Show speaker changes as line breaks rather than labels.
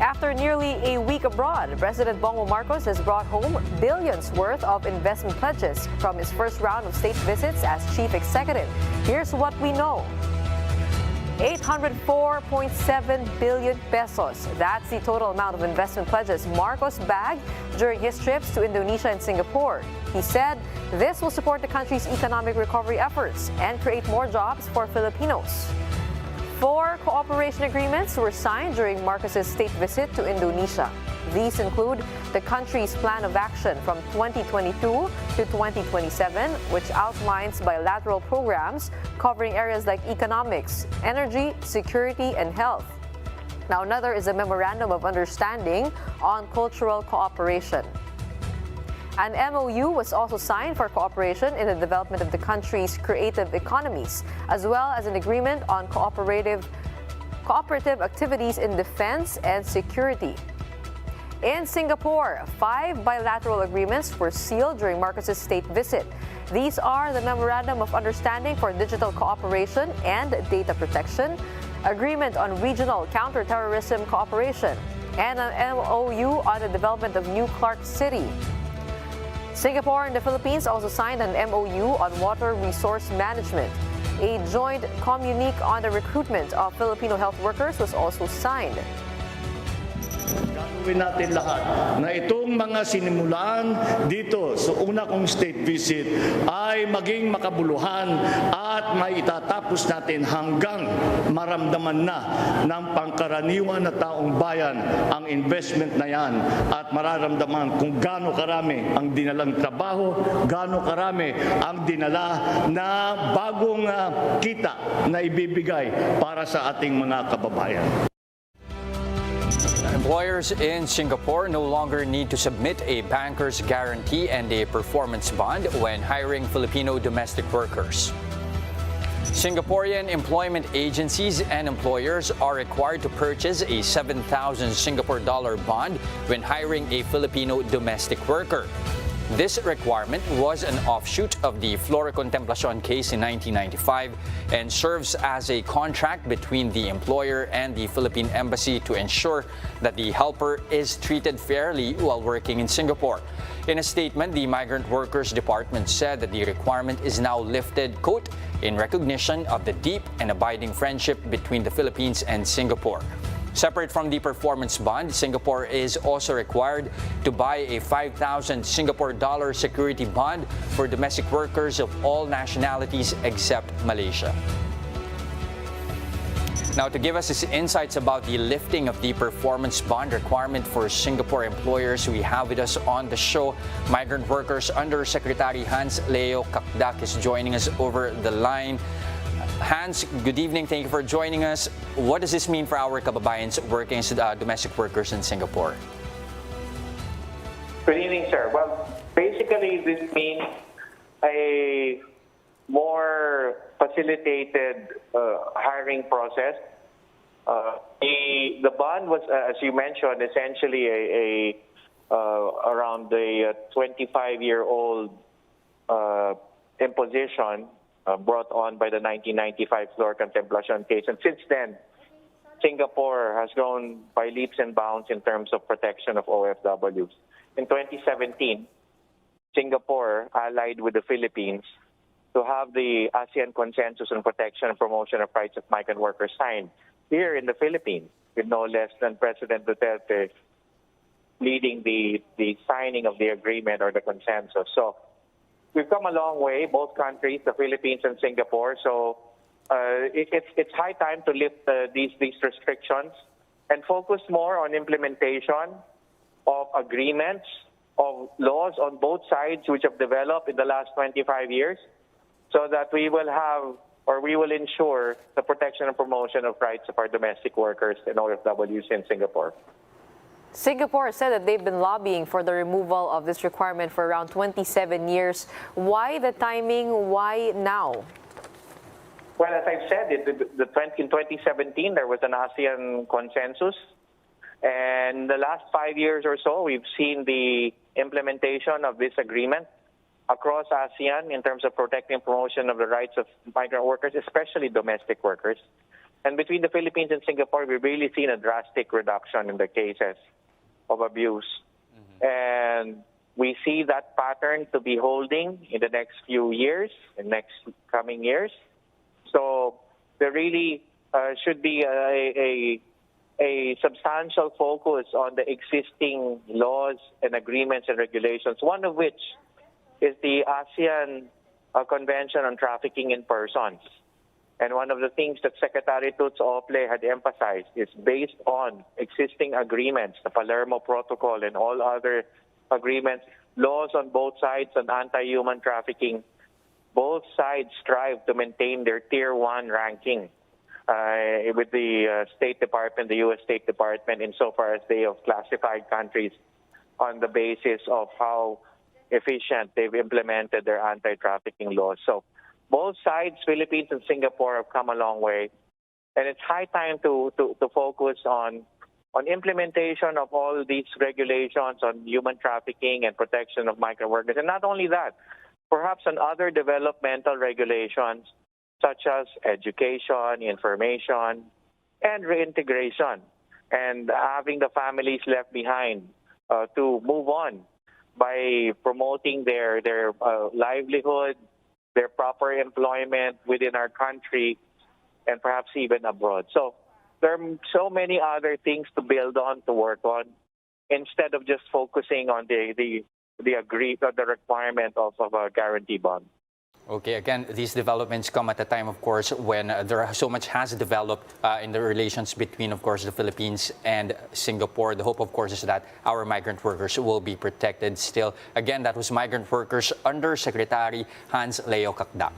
After nearly a week abroad, President Bongbong Marcos has brought home billions worth of investment pledges from his first round of state visits as chief executive. Here's what we know. 804.7 billion pesos. That's the total amount of investment pledges Marcos bagged during his trips to Indonesia and Singapore. He said this will support the country's economic recovery efforts and create more jobs for Filipinos. 4 cooperation agreements were signed during Marcos's state visit to Indonesia. These include the country's plan of action from 2022 to 2027, which outlines bilateral programs covering areas like economics, energy, security, and health. Now, another is a memorandum of understanding on cultural cooperation. An MOU was also signed for cooperation in the development of the country's creative economies, as well as an agreement on cooperative activities in defense and security. In Singapore, 5 bilateral agreements were sealed during Marcos's state visit. These are the Memorandum of Understanding for Digital Cooperation and Data Protection, Agreement on Regional Counterterrorism Cooperation, and an MOU on the development of New Clark City. Singapore and the Philippines also signed an MOU on water resource management. A joint communique on the recruitment of Filipino health workers was also signed.
Gagawin natin lahat na itong mga sinimulan dito sa una kong state visit ay maging makabuluhan at maitatapos natin hanggang maramdaman na ng pangkaraniwan na taong bayan ang investment na yan at mararamdaman kung gaano karami ang dinalang trabaho, gaano karami ang dinala na bagong kita na ibibigay para sa ating mga kababayan.
Employers in Singapore no longer need to submit a banker's guarantee and a performance bond when hiring Filipino domestic workers. Singaporean employment agencies and employers are required to purchase a 7,000 Singapore dollar bond when hiring a Filipino domestic worker. This requirement was an offshoot of the Flor Contemplacion case in 1995 and serves as a contract between the employer and the Philippine Embassy to ensure that the helper is treated fairly while working in Singapore. In a statement, the Migrant Workers Department said that the requirement is now lifted, quote, in recognition of the deep and abiding friendship between the Philippines and Singapore. Separate from the performance bond, Singapore is also required to buy a 5,000 Singapore dollar security bond for domestic workers of all nationalities except Malaysia. Now, to give us his insights about the lifting of the performance bond requirement for Singapore employers, we have with us on the show Migrant Workers Undersecretary Hans Leo Cacdac is joining us over the line. Hans, good evening. Thank you for joining us. What does this mean for our kababayans working as domestic workers in Singapore?
Good evening, sir. Well, basically, this means a more facilitated hiring process. The bond was, as you mentioned, essentially around the 25-year-old imposition brought on by the 1995 Flor Contemplacion case. And since then, Singapore has grown by leaps and bounds in terms of protection of OFWs. In 2017, Singapore allied with the Philippines to have the ASEAN Consensus on Protection and Promotion of Rights of Migrant Workers signed here in the Philippines, with no less than President Dept leading the signing of the agreement or the consensus. So we've come a long way, both countries, the Philippines and Singapore. So it's high time to lift these restrictions and focus more on implementation of agreements, of laws on both sides which have developed in the last 25 years, so that we will have, or we will ensure, the protection and promotion of rights of our domestic workers and OFWs in Singapore.
Singapore said that they've been lobbying for the removal of this requirement for around 27 years. Why the timing? Why now?
Well, as I've said, in 2017, there was an ASEAN consensus. And the last 5 years or so, we've seen the implementation of this agreement across ASEAN in terms of protecting and promotion of the rights of migrant workers, especially domestic workers. And between the Philippines and Singapore, we've really seen a drastic reduction in the cases of abuse. And we see that pattern to be holding in the next few years, in next coming years. So there really should be a substantial focus on the existing laws and agreements and regulations, one of which is the ASEAN Convention on Trafficking in Persons. And one of the things that Secretary Toots Ople had emphasized is based on existing agreements, the Palermo Protocol and all other agreements, laws on both sides on anti-human trafficking. Both sides strive to maintain their Tier 1 ranking with the State Department, the U.S. State Department, insofar as they have classified countries on the basis of how efficient they've implemented their anti-trafficking laws. So both sides, Philippines and Singapore, have come a long way. And it's high time to focus on implementation of all these regulations on human trafficking and protection of migrant workers. And not only that, perhaps on other developmental regulations such as education, information, and reintegration, and having the families left behind to move on by promoting their livelihood, their proper employment within our country, and perhaps even abroad. So there are so many other things to build on, to work on, instead of just focusing on the requirement of a guarantee bond.
Okay, again, these developments come at a time, of course, when so much has developed in the relations between, of course, the Philippines and Singapore. The hope, of course, is that our migrant workers will be protected still. Again, that was Migrant Workers Under Secretary Hans Leo Cacdac.